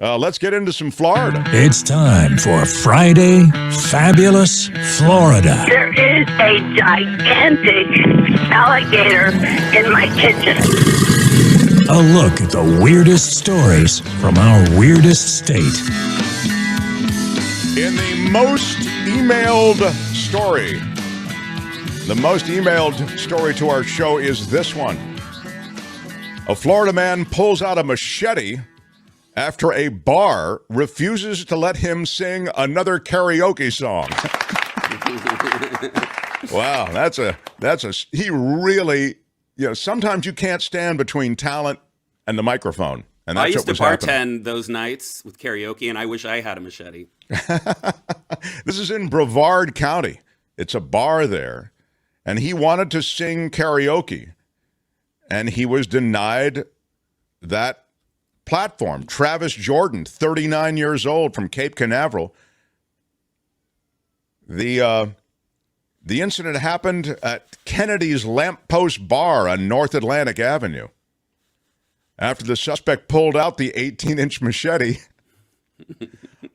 Let's get into some Florida. It's time for Friday Fabulous Florida. There is a gigantic alligator in my kitchen. A look at the weirdest stories from our weirdest state. In the most emailed story, the most emailed story to our show is this one. A Florida man pulls out a machete after a bar refuses to let him sing another karaoke song. Wow, he really, sometimes you can't stand between talent and the microphone. And that's I used to bartend happening those nights with karaoke, and I wish I had a machete. This is in Brevard County. It's a bar there. And he wanted to sing karaoke. And he was denied that platform. Travis Jordan, 39 years old, from Cape Canaveral. The incident happened at Kennedy's Lamppost Bar on North Atlantic Avenue. After the suspect pulled out the 18-inch machete,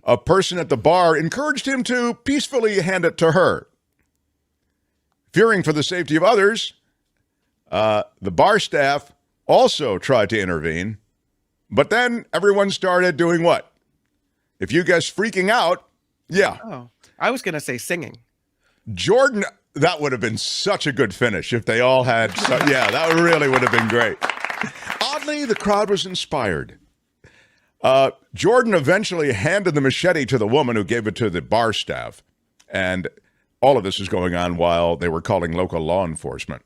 a person at the bar encouraged him to peacefully hand it to her. Fearing for the safety of others, the bar staff also tried to intervene. But then everyone started doing what? If you guys freaking out, yeah. Oh, I was going to say singing. Jordan, that would have been such a good finish if they all had. Yeah, that really would have been great. Oddly, the crowd was inspired. Jordan eventually handed the machete to the woman who gave it to the bar staff. And all of this is going on while they were calling local law enforcement.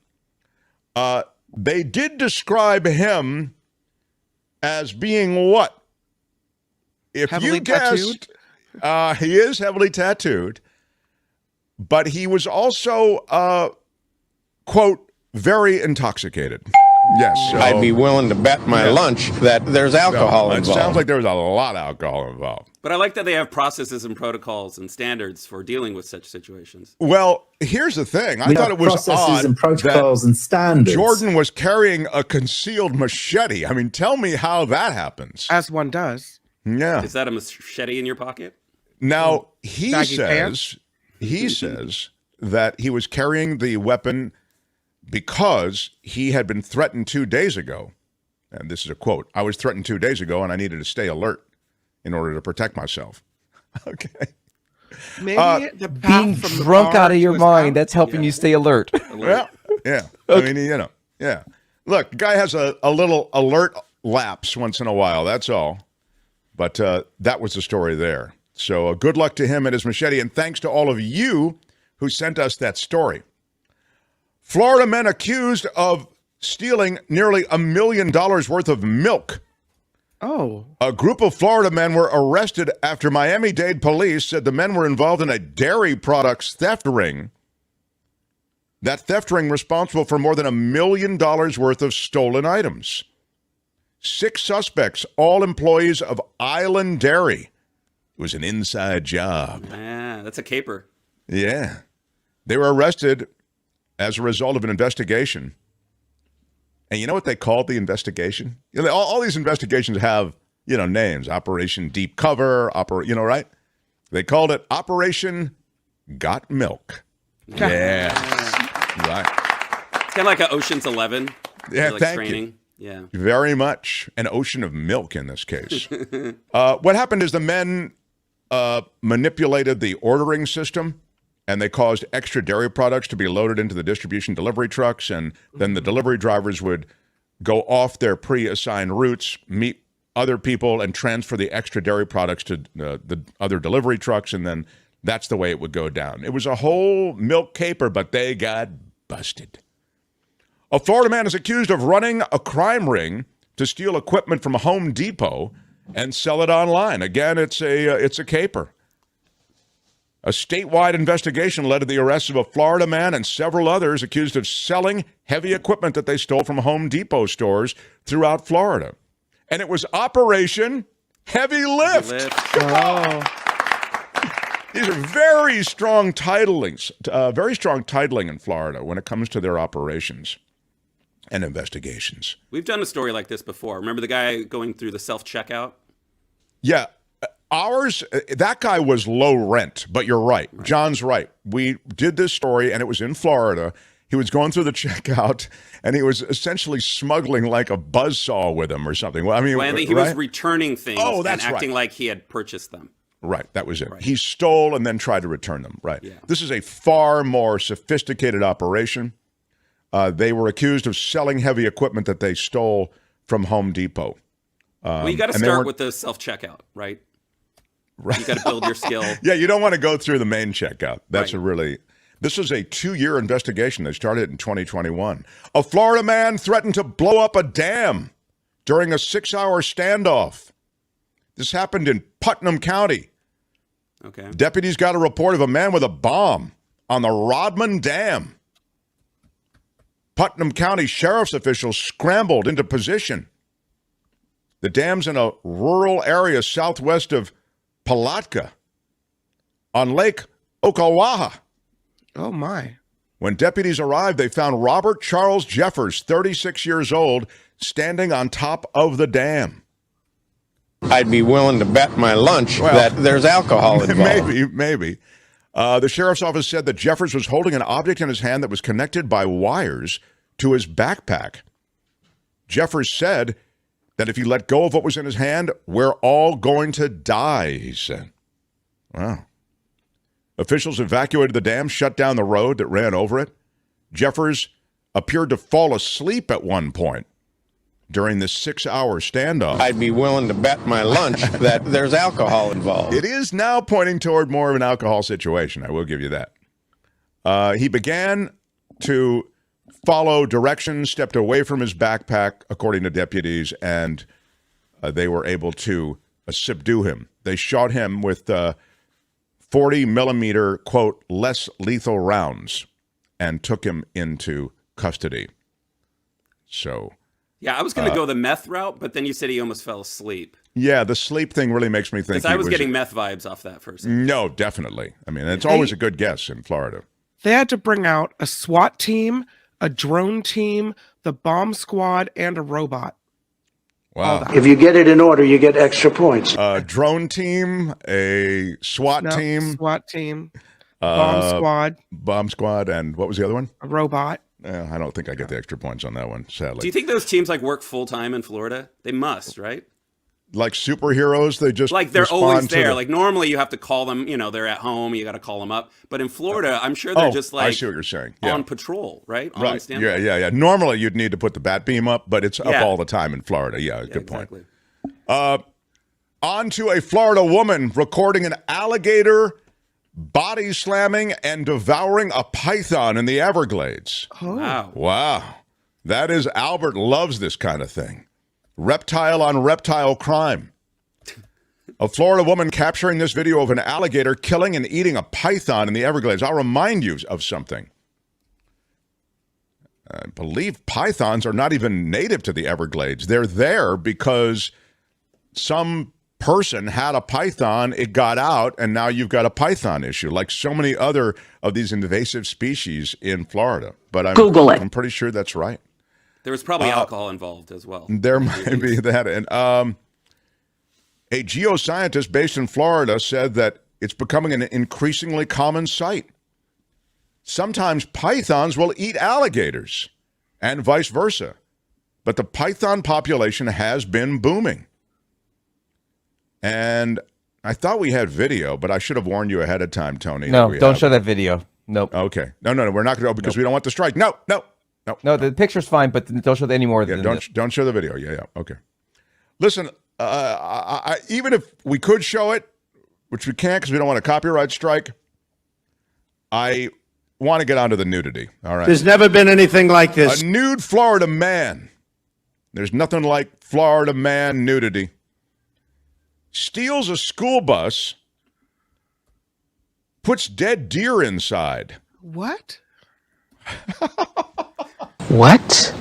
They did describe him as being what? If heavily you guessed, he is heavily tattooed, but he was also, quote, very intoxicated. Yes. So, I'd be willing to bet my lunch that there's alcohol it involved. sounds like there was a lot of alcohol involved. But I like that they have processes and protocols and standards for dealing with such situations. Well, here's the thing. I We thought have it was processes odd and protocols and standards. Jordan was carrying a concealed machete. I mean, tell me how that happens. As one does. Yeah. Is that a machete in your pocket? Now, he Baggy says that he was carrying the weapon because he had been threatened 2 days ago. And this is a quote. I was threatened 2 days ago and I needed to stay alert in order to protect myself. Okay. Maybe the path Being from the drunk bar out of to your his mind, house- that's helping you stay alert. Well, yeah. I mean, yeah. Look, the guy has a little alert lapse once in a while. That's all. But that was the story there. So good luck to him and his machete. And thanks to all of you who sent us that story. Florida men accused of stealing nearly $1 million worth of milk. Oh. A group of Florida men were arrested after Miami-Dade police said the men were involved in a dairy products theft ring. That theft ring responsible for more than $1 million worth of stolen items. 6 suspects, all employees of Island Dairy. It was an inside job. Yeah, that's a caper. Yeah. They were arrested as a result of an investigation. And you know what they called the investigation? All these investigations have, names. Operation Deep Cover, right? They called it Operation Got Milk. Yeah. Right. It's kind of like an Ocean's 11. Yeah, like thank training. you. Yeah. Very much. An ocean of milk in this case. What happened is the men manipulated the ordering system, and they caused extra dairy products to be loaded into the distribution delivery trucks, and then the delivery drivers would go off their pre-assigned routes, meet other people, and transfer the extra dairy products to the other delivery trucks, and then that's the way it would go down. It was a whole milk caper, but they got busted. A Florida man is accused of running a crime ring to steal equipment from Home Depot and sell it online. Again, it's a caper. A statewide investigation led to the arrest of a Florida man and several others accused of selling heavy equipment that they stole from Home Depot stores throughout Florida. And it was Operation Heavy Lift. Oh. These are very strong titlings, in Florida when it comes to their operations and investigations. We've done a story like this before. Remember the guy going through the self-checkout? Yeah. Ours, that guy was low rent, but you're right. John's right. We did this story, and it was in Florida. He was going through the checkout, and he was essentially smuggling like a buzzsaw with him or something. Well, I mean, he was returning things and that's acting like he had purchased them. Right, that was it. Right. He stole and then tried to return them. Right. Yeah. This is a far more sophisticated operation. They were accused of selling heavy equipment that they stole from Home Depot. Well, you got to start with the self-checkout, right? Right. You got to build your skill. Yeah, you don't want to go through the main checkout. That's right. This was a 2-year investigation that started in 2021. A Florida man threatened to blow up a dam during a 6-hour standoff. This happened in Putnam County. Okay. Deputies got a report of a man with a bomb on the Rodman Dam. Putnam County sheriff's officials scrambled into position. The dam's in a rural area southwest of Palatka on Lake Okawaha. Oh, my. When deputies arrived, they found Robert Charles Jeffers, 36 years old, standing on top of the dam. I'd be willing to bet my lunch that there's alcohol involved. Maybe. The sheriff's office said that Jeffers was holding an object in his hand that was connected by wires to his backpack. Jeffers said that if he let go of what was in his hand, we're all going to die, he said. Wow. Officials evacuated the dam, shut down the road that ran over it. Jeffers appeared to fall asleep at one point during this 6-hour standoff. I'd be willing to bet my lunch that there's alcohol involved. It is now pointing toward more of an alcohol situation. I will give you that. He began to follow directions, stepped away from his backpack, according to deputies, and they were able to subdue him. They shot him with 40 millimeter, quote, less lethal rounds and took him into custody. So. Yeah, I was going to go the meth route, but then you said he almost fell asleep. Yeah, the sleep thing really makes me think. Because I was getting meth vibes off that first. No, definitely. I mean, it's always a good guess in Florida. They had to bring out a SWAT team, a drone team, the bomb squad, and a robot. Wow. If you get it in order, you get extra points. A drone team, a SWAT team. SWAT team, bomb squad, and what was the other one? A robot. I don't think I get the extra points on that one, sadly. Do you think those teams work full time in Florida? They must, right? Like superheroes, they just they're always there. Like normally you have to call them. They're at home. You got to call them up. But in Florida, I'm sure they're just I see what you're saying. On patrol, right? Right. Yeah. Normally you'd need to put the bat beam up, but it's up all the time in Florida. Yeah, good point. On to a Florida woman recording an alligator body slamming and devouring a python in the Everglades. Oh. Wow. That is, Albert loves this kind of thing. Reptile on reptile crime. A Florida woman capturing this video of an alligator killing and eating a python in the Everglades. I'll remind you of something. I believe pythons are not even native to the Everglades. They're there because some person had a python, it got out, and now you've got a python issue, like so many other of these invasive species in Florida. But I'm pretty sure that's right. There was probably alcohol involved as well. There might be that. And a geoscientist based in Florida said that it's becoming an increasingly common sight. Sometimes pythons will eat alligators and vice versa. But the python population has been booming. And I thought we had video, but I should have warned you ahead of time, Tony. No, don't show that video. Nope. Okay. No. We're not going to, because we don't want the strike. No. No, the picture's fine, but don't show any more. Don't show the video. Yeah. Okay. Listen, even if we could show it, which we can't because we don't want a copyright strike, I want to get onto the nudity. All right. There's never been anything like this. A nude Florida man. There's nothing like Florida man nudity. Steals a school bus, puts dead deer inside. What? What?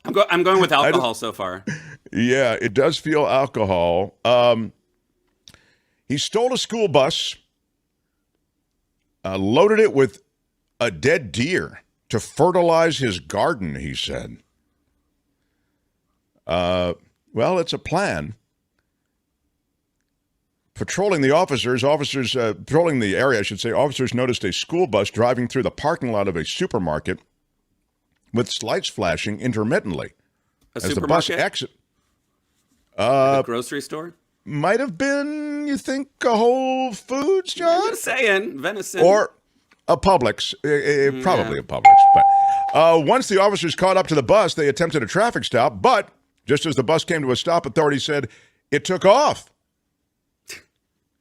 I'm going with alcohol so far. Yeah, it does feel alcohol. He stole a school bus, loaded it with a dead deer to fertilize his garden, he said. Well, it's a plan. patrolling the area, I should say, officers noticed a school bus driving through the parking lot of a supermarket with lights flashing intermittently. A as the bus supermarket? exit. A grocery store? Might have been, you think, a Whole Foods, John? I'm just saying, venison. Or a Publix, probably a Publix. But once the officers caught up to the bus, they attempted a traffic stop, but just as the bus came to a stop, authorities said it took off.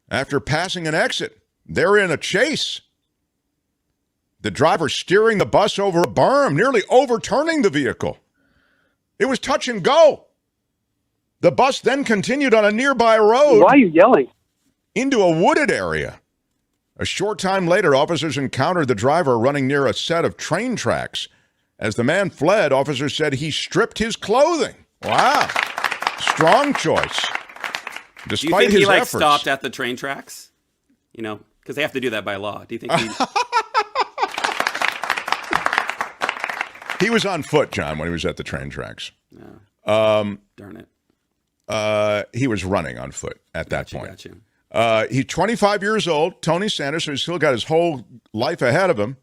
After passing an exit, they're in a chase. The driver steering the bus over a berm, nearly overturning the vehicle. It was touch and go. The bus then continued on a nearby road. Why are you yelling? Into a wooded area. A short time later, officers encountered the driver running near a set of train tracks. As the man fled, officers said he stripped his clothing. Wow. Strong choice. Do you Despite think his he efforts. stopped at the train tracks? You know, because they have to do that by law. Do you think he... He was on foot, John, when he was at the train tracks. Darn it. He was running on foot at that point. Gotcha. He's 25 years old, Tony Sanders, so he's still got his whole life ahead of him.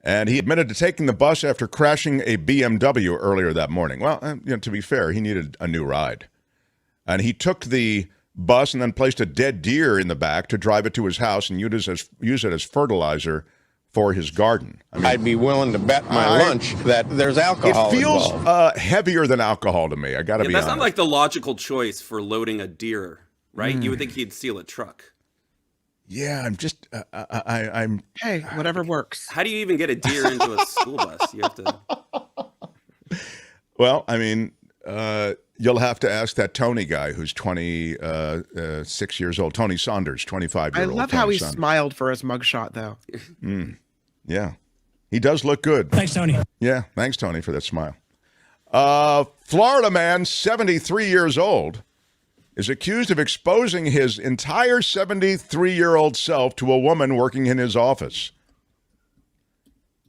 And he admitted to taking the bus after crashing a BMW earlier that morning. Well, to be fair, he needed a new ride. And he took the bus and then placed a dead deer in the back to drive it to his house and use it as fertilizer for his garden. I mean, I'd be willing to bet my lunch that there's alcohol it feels involved. heavier than alcohol to me. I got to be That's honest. not like the logical choice for loading a deer, right? You would think he'd steal a truck. Yeah, I'm just, I'm. Hey, whatever works. How do you even get a deer into a school bus? You have to. Well, I mean, you'll have to ask that Tony guy who's 26 years old. Tony Saunders, 25-year-old. I love how he smiled for his mugshot, though. Yeah, he does look good. Thanks, Tony. Yeah, thanks, Tony, for that smile. Florida man, 73 years old, is accused of exposing his entire 73-year-old self to a woman working in his office.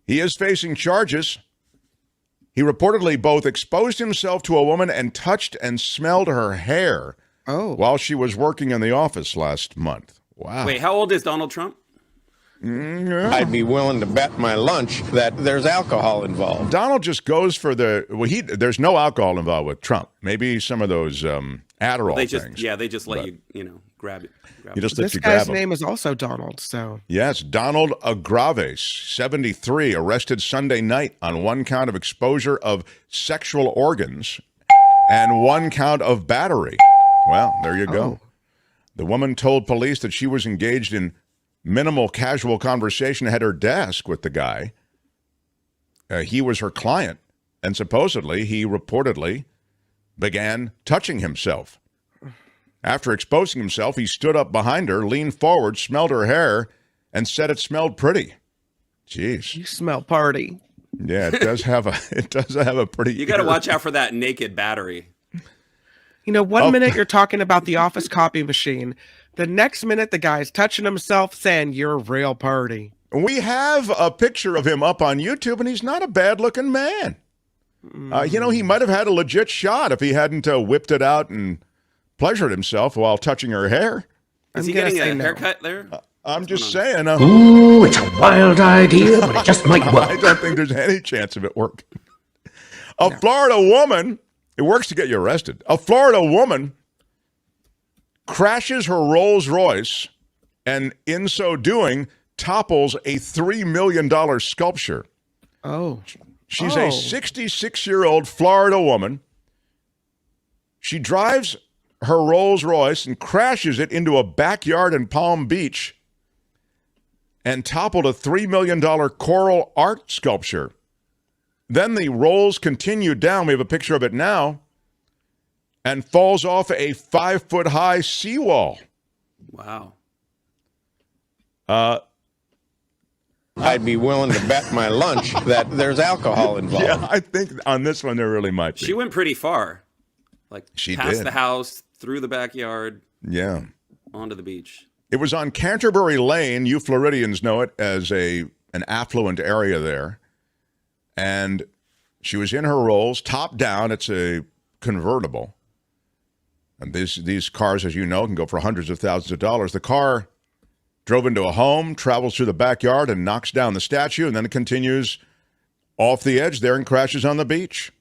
He is facing charges. He reportedly both exposed himself to a woman and touched and smelled her hair while she was working in the office last month. Wow. Wait, how old is Donald Trump? I'd be willing to bet my lunch that there's alcohol involved. Donald just goes for there's no alcohol involved with Trump. Maybe some of those Adderall things. Yeah, they just let you grab it. He just lets This you grab guy's them. name is also Donald, so. Yes, Donald Agraves, 73, arrested Sunday night on one count of exposure of sexual organs and one count of battery. Well, there you go. The woman told police that she was engaged in minimal casual conversation at her desk with the guy. He was her client, and supposedly he reportedly began touching himself. After exposing himself, he stood up behind her, leaned forward, smelled her hair, and said it smelled pretty. Jeez. You smell party. Yeah, it does have a pretty. You got to watch out for that naked battery. You know, one minute you're talking about the office copy machine. The next minute, the guy's touching himself, saying, "You're a real party." We have a picture of him up on YouTube, and he's not a bad-looking man. He might have had a legit shot if he hadn't whipped it out and pleasured himself while touching her hair. Is he getting a haircut there? I'm just saying. Ooh, it's a wild idea, but it just might work. I don't think there's any chance of it working. A Florida woman, it works to get you arrested. A Florida woman crashes her Rolls-Royce and in so doing topples a $3 million sculpture. She's a 66-year-old Florida woman. She drives her Rolls-Royce and crashes it into a backyard in Palm Beach and toppled a $3 million coral art sculpture. Then the rolls continued down. We have a picture of it now. And falls off a 5-foot-high seawall. Wow. I'd be willing to bet my lunch that there's alcohol involved. Yeah, I think on this one there really might be. She went pretty far. Like She past did. the house, through the backyard, Yeah. onto the beach. It was on Canterbury Lane. You Floridians know it as an affluent area there. And she was in her rolls, top down. It's a convertible. And these cars, as you know, can go for hundreds of thousands of dollars. The car drove into a home, travels through the backyard, and knocks down the statue, and then it continues off the edge there and crashes on the beach.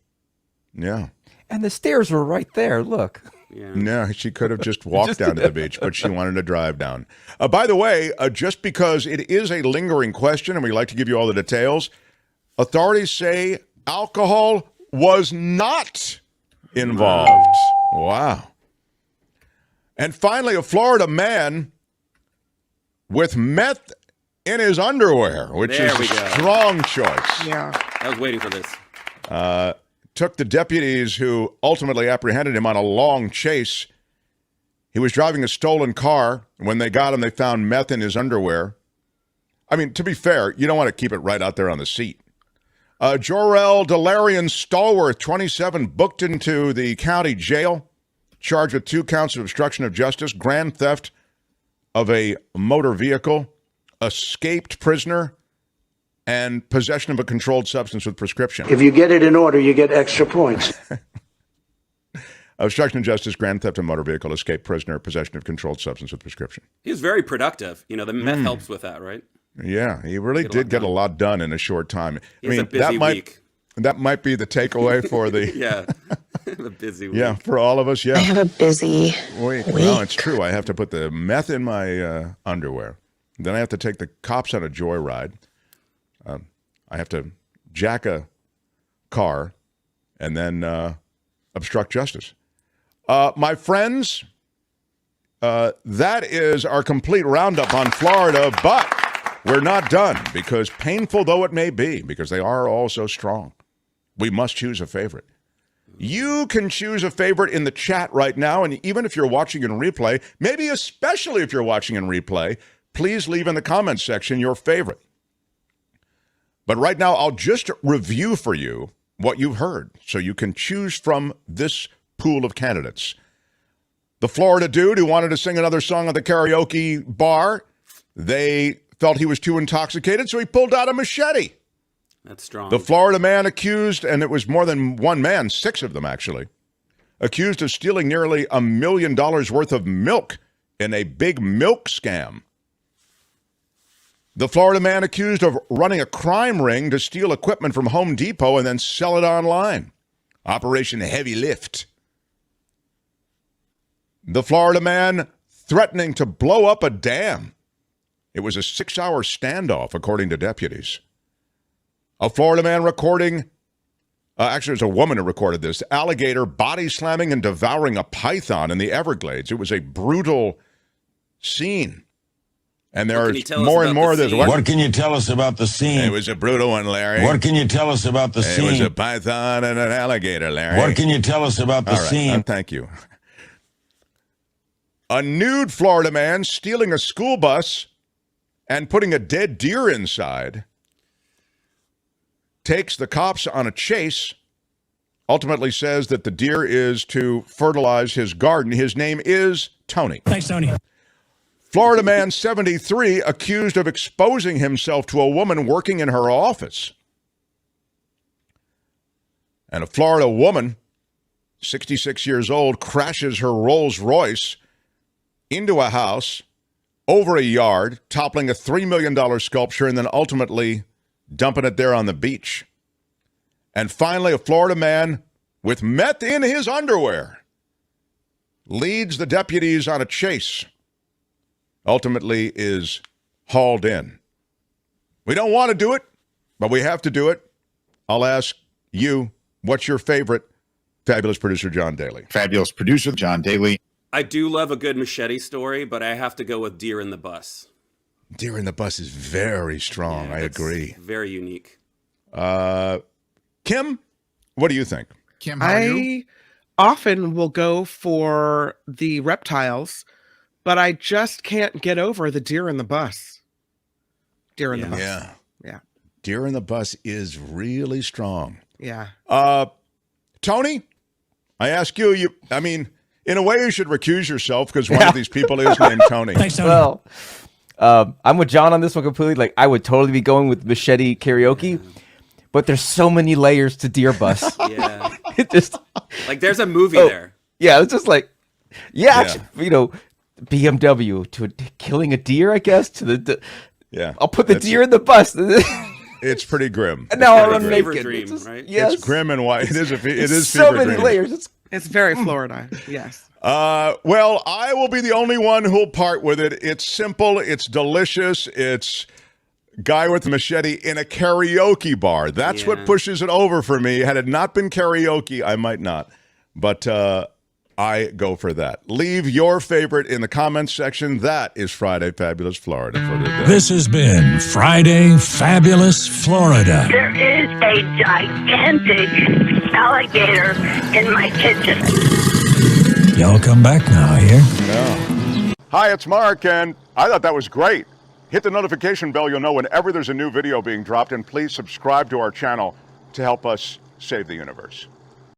Yeah. And the stairs were right there. Look. Yeah. No, she could have just walked down to the beach, but she wanted to drive down. By the way, just because it is a lingering question, and we like to give you all the details, authorities say alcohol was not involved. Wow. And finally, a Florida man with meth in his underwear, which is a strong choice. Yeah. I was waiting for this. Took the deputies who ultimately apprehended him on a long chase. He was driving a stolen car. When they got him, they found meth in his underwear. I mean, to be fair, you don't want to keep it right out there on the seat. Jor-El Delarian Stallworth, 27, booked into the county jail, charged with 2 counts of obstruction of justice, grand theft of a motor vehicle, escaped prisoner, and possession of a controlled substance with prescription. If you get it in order, you get extra points. Obstruction of justice, grand theft of motor vehicle, escaped prisoner, possession of controlled substance with prescription. He was very productive. You know, the meth helps with that, right? Yeah, he really did get a lot done in a short time. He has a busy week. That might be the takeaway for the... Yeah, a busy week. Yeah, for all of us, yeah. I have a busy week. Well, it's true. I have to put the meth in my underwear. Then I have to take the cops on a joyride. I have to jack a car and then obstruct justice. My friends, that is our complete roundup on Florida, but we're not done because painful though it may be, because they are all so strong, we must choose a favorite. You can choose a favorite in the chat right now, and even if you're watching in replay, maybe especially if you're watching in replay, please leave in the comments section your favorite. But right now, I'll just review for you what you've heard so you can choose from this pool of candidates. The Florida dude who wanted to sing another song at the karaoke bar, they felt he was too intoxicated, so he pulled out a machete. That's strong. The Florida man accused, and it was more than one man, 6 of them actually, accused of stealing nearly $1 million worth of milk in a big milk scam. The Florida man accused of running a crime ring to steal equipment from Home Depot and then sell it online. Operation Heavy Lift. The Florida man threatening to blow up a dam. It was a 6-hour standoff, according to deputies. A Florida man recording, actually it was a woman who recorded this, alligator body slamming and devouring a python in the Everglades. It was a brutal scene. And there are more and more of this. What can you tell us about the scene? It was a brutal one, Larry. What can you tell us about the scene? It was a python and an alligator, Larry. What can you tell us about the scene? Thank you. A nude Florida man stealing a school bus and putting a dead deer inside takes the cops on a chase, ultimately says that the deer is to fertilize his garden. His name is Tony. Thanks, Tony. Florida man 73 accused of exposing himself to a woman working in her office. And a Florida woman, 66 years old, crashes her Rolls-Royce into a house over a yard, toppling a $3 million sculpture and then ultimately dumping it there on the beach. And finally, a Florida man with meth in his underwear leads the deputies on a chase. Ultimately is hauled in. We don't want to do it, but we have to do it. I'll ask you, what's your favorite fabulous producer, John Daly? Fabulous producer, John Daly. I do love a good machete story, but I have to go with Deer in the Bus. Deer in the Bus is very strong. Yeah, I agree. Very unique. Kim, what do you think? Kim, how are you? Often will go for the reptiles, but I just can't get over the Deer in the Bus. Deer in the Bus. Yeah. Deer in the Bus is really strong. Yeah. Tony, I ask you, I mean, in a way you should recuse yourself because one of these people is named Tony. Thanks, Tony. Well, I'm with John on this one completely. Like, I would totally be going with Machete karaoke, but there's so many layers to Deer Bus. Yeah. It just like there's a movie there. Yeah, it's just like Yeah, actually, you know, BMW to killing a deer, I guess. Yeah, I'll put the deer in the bus. It's pretty grim. And now It's I'm a fever naked. dream, It's right? Yes. It's grim and white. It is so fever many dream. layers. It's very Florida. Yes. Well, I will be the only one who'll part with it. It's simple. It's delicious. It's guy with the machete in a karaoke bar. That's what pushes it over for me. Had it not been karaoke, I might not. But I go for that. Leave your favorite in the comments section. That is Friday Fabulous Florida for today. This has been Friday Fabulous Florida. There is a gigantic alligator in my kitchen. Y'all come back now here. Hi, it's Mark, and I thought that was great. Hit the notification bell. You'll know whenever there's a new video being dropped, and please subscribe to our channel to help us save the universe.